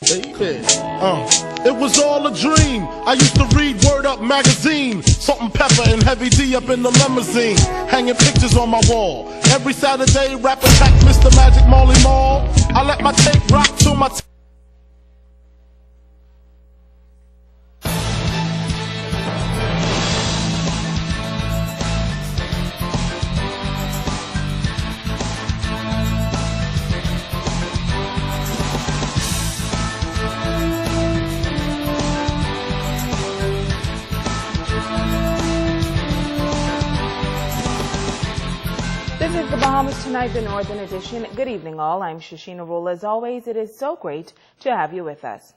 Baby, it was all a dream. I used to read Word Up magazine, Salt and Pepper and Heavy D up in the limousine, hanging pictures on my wall. Every Saturday, rap attack Mr. Magic Marley Marl. I let my tape rock to my This is the Bahamas Tonight, the Northern Edition. Good evening, all. I'm Shasheena Rolle. As always, it is so great to have you with us.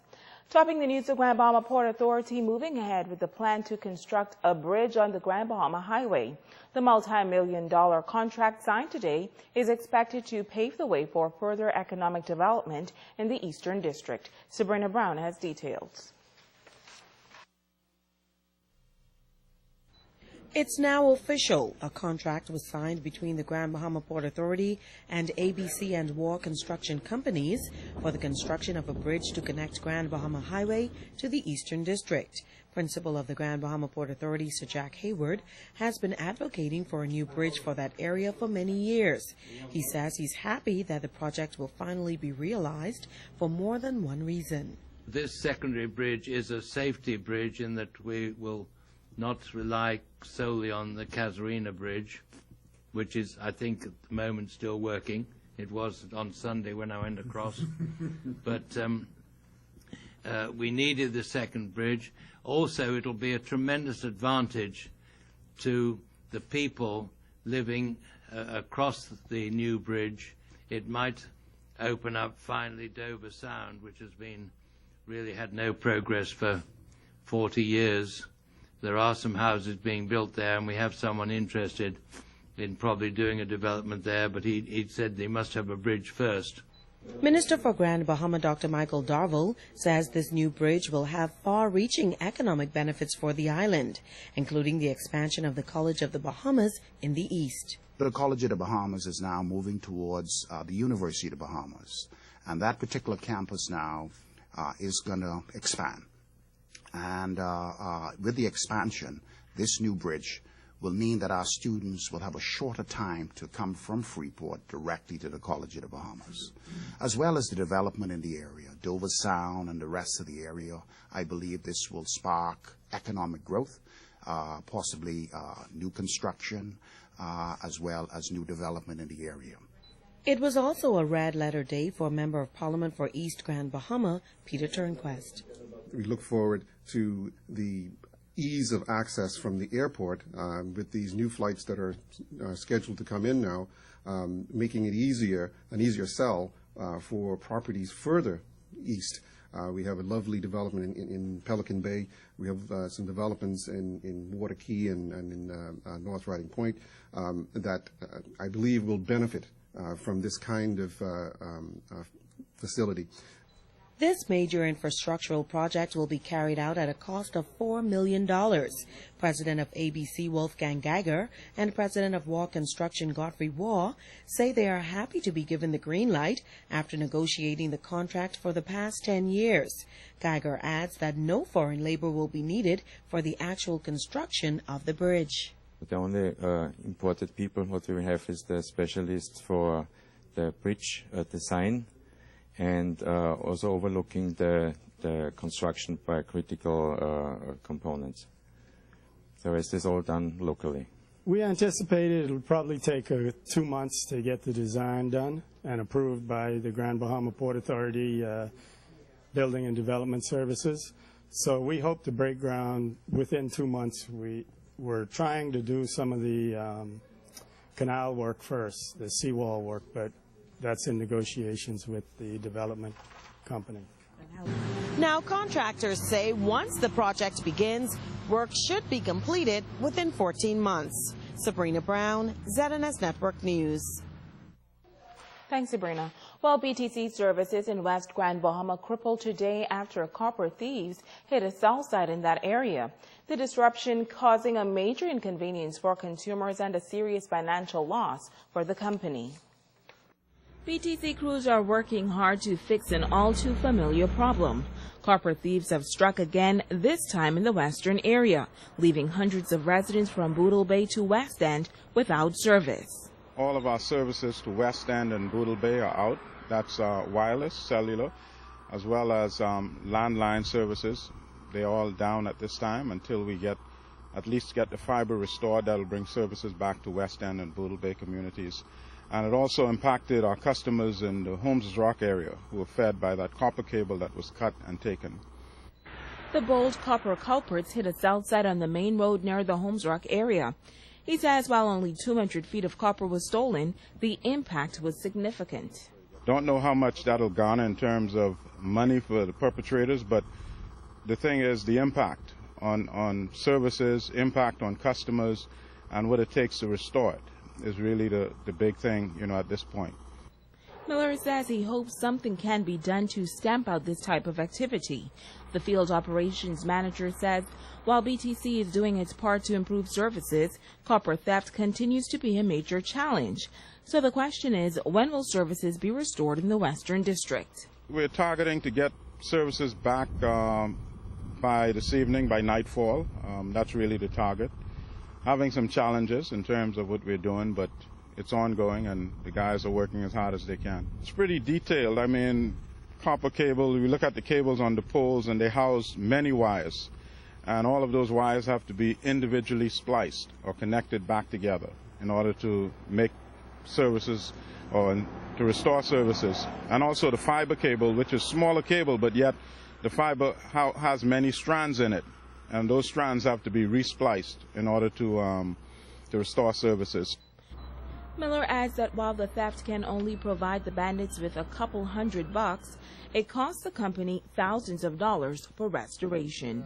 Topping the news, the Grand Bahama Port Authority moving ahead with the plan to construct a bridge on the Grand Bahama Highway. The multi-million-dollar contract signed today is expected to pave the way for further economic development in the Eastern District. Sabrina Brown has details. It's now official. A contract was signed between the Grand Bahama Port Authority and ABC and War Construction Companies for the construction of a bridge to connect Grand Bahama Highway to the Eastern District. Principal of the Grand Bahama Port Authority, Sir Jack Hayward, has been advocating for a new bridge for that area for many years. He says he's happy that the project will finally be realized for more than one reason. This secondary bridge is a safety bridge in that we will not rely solely on the Casuarina Bridge, which is, I think, at the moment still working. It was on Sunday when I went across. But we needed the second bridge. Also, it'll be a tremendous advantage to the people living across the new bridge. It might open up finally Dover Sound, which has been really had no progress for 40 years. There are some houses being built there, and we have someone interested in probably doing a development there, but he said they must have a bridge first. Minister for Grand Bahama, Dr. Michael Darville, says this new bridge will have far-reaching economic benefits for the island, including the expansion of the College of the Bahamas in the east. The College of the Bahamas is now moving towards the University of the Bahamas, and that particular campus now is going to expand. And with the expansion, this new bridge will mean that our students will have a shorter time to come from Freeport directly to the College of the Bahamas, as well as the development in the area, Dover Sound and the rest of the area. I believe this will spark economic growth, possibly new construction, as well as new development in the area. It was also a red letter day for Member of Parliament for East Grand Bahama, Peter Turnquest. We look forward to the ease of access from the airport with these new flights that are scheduled to come in now, making it an easier sell for properties further east. We have a lovely development in Pelican Bay. We have some developments in Waterkey and in North Riding Point that I believe will benefit from this kind of facility. This major infrastructural project will be carried out at a cost of $4 million. President of ABC Wolfgang Geiger and President of War Construction Godfrey Waugh say they are happy to be given the green light after negotiating the contract for the past 10 years. Geiger adds that no foreign labor will be needed for the actual construction of the bridge. The only imported people what we have is the specialists for the bridge design, and also overlooking the construction by critical components. The rest is all done locally. We anticipated it'll probably take 2 months to get the design done and approved by the Grand Bahama Port Authority Building and Development Services. So we hope to break ground within 2 months. We're trying to do some of the canal work first, the seawall work, but that's in negotiations with the development company. Now, contractors say once the project begins, work should be completed within 14 months. Sabrina Brown, ZNS Network News. Thanks, Sabrina. Well, BTC services in West Grand Bahama crippled today after copper thieves hit a cell site in that area. The disruption causing a major inconvenience for consumers and a serious financial loss for the company. BTC crews are working hard to fix an all-too-familiar problem. Copper thieves have struck again, this time in the western area, leaving hundreds of residents from Boodle Bay to West End without service. All of our services to West End and Boodle Bay are out. That's wireless, cellular, as well as landline services. They're all down at this time until we at least get the fiber restored. That'll bring services back to West End and Boodle Bay communities. And it also impacted our customers in the Holmes Rock area who were fed by that copper cable that was cut and taken. The bold copper culprits hit a cell site on the main road near the Holmes Rock area. He says while only 200 feet of copper was stolen, the impact was significant. Don't know how much that'll garner in terms of money for the perpetrators, but the thing is the impact on services, impact on customers, and what it takes to restore it is really the big thing, at this point. Miller says he hopes something can be done to stamp out this type of activity. The field operations manager says while BTC is doing its part to improve services, copper theft continues to be a major challenge. So the question is, when will services be restored in the Western District? We're targeting to get services back by this evening, by nightfall. That's really the target. Having some challenges in terms of what we're doing, but it's ongoing and the guys are working as hard as they can. It's pretty detailed. I mean, copper cable, we look at the cables on the poles and they house many wires. And all of those wires have to be individually spliced or connected back together in order to make services or to restore services. And also the fiber cable, which is smaller cable, but yet the fiber has many strands in it. And those strands have to be respliced in order to restore services. Miller adds that while the theft can only provide the bandits with a couple $100, it costs the company thousands of dollars for restoration.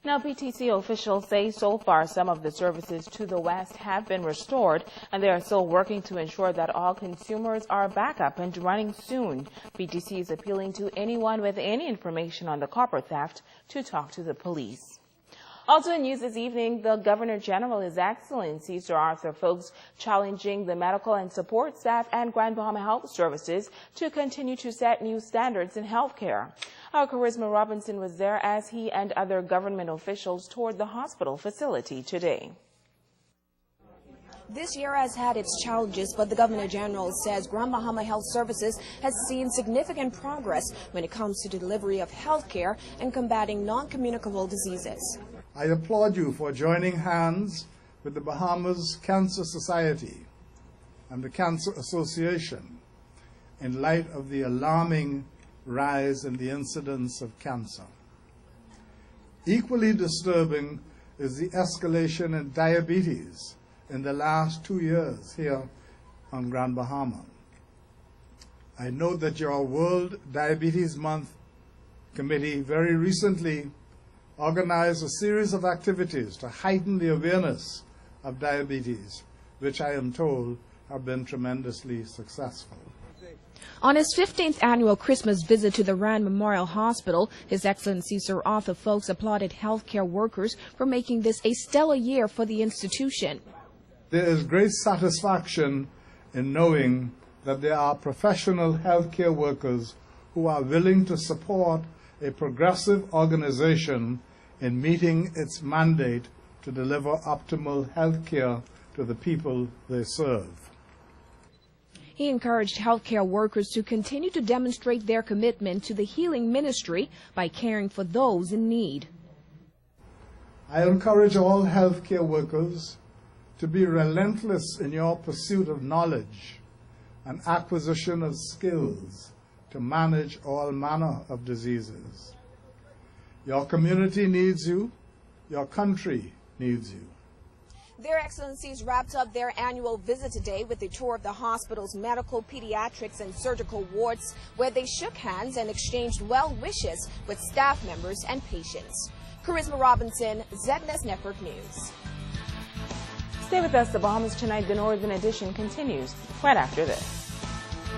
Now, BTC officials say so far some of the services to the west have been restored, and they are still working to ensure that all consumers are back up and running soon. BTC is appealing to anyone with any information on the copper theft to talk to the police. Also in news this evening, the Governor General, His Excellency Sir Arthur Foulkes, challenging the medical and support staff and Grand Bahama Health Services to continue to set new standards in health care. Our Charisma Robinson was there as he and other government officials toured the hospital facility today. This year has had its challenges, but the Governor General says Grand Bahama Health Services has seen significant progress when it comes to the delivery of health care and combating non-communicable diseases. I applaud you for joining hands with the Bahamas Cancer Society and the Cancer Association in light of the alarming rise in the incidence of cancer. Equally disturbing is the escalation in diabetes in the last 2 years here on Grand Bahama. I note that your World Diabetes Month Committee very recently organized a series of activities to heighten the awareness of diabetes, which I am told have been tremendously successful. On his 15th annual Christmas visit to the Rand Memorial Hospital, His Excellency Sir Arthur Foulkes applauded healthcare workers for making this a stellar year for the institution. There is great satisfaction in knowing that there are professional healthcare workers who are willing to support a progressive organization in meeting its mandate to deliver optimal health care to the people they serve. He encouraged healthcare workers to continue to demonstrate their commitment to the healing ministry by caring for those in need. I encourage all healthcare workers to be relentless in your pursuit of knowledge and acquisition of skills to manage all manner of diseases. Your community needs you. Your country needs you. Their Excellencies wrapped up their annual visit today with a tour of the hospital's medical, pediatrics, and surgical wards, where they shook hands and exchanged well wishes with staff members and patients. Charisma Robinson, ZNS Network News. Stay with us. The Bahamas Tonight, the Northern Edition continues right after this.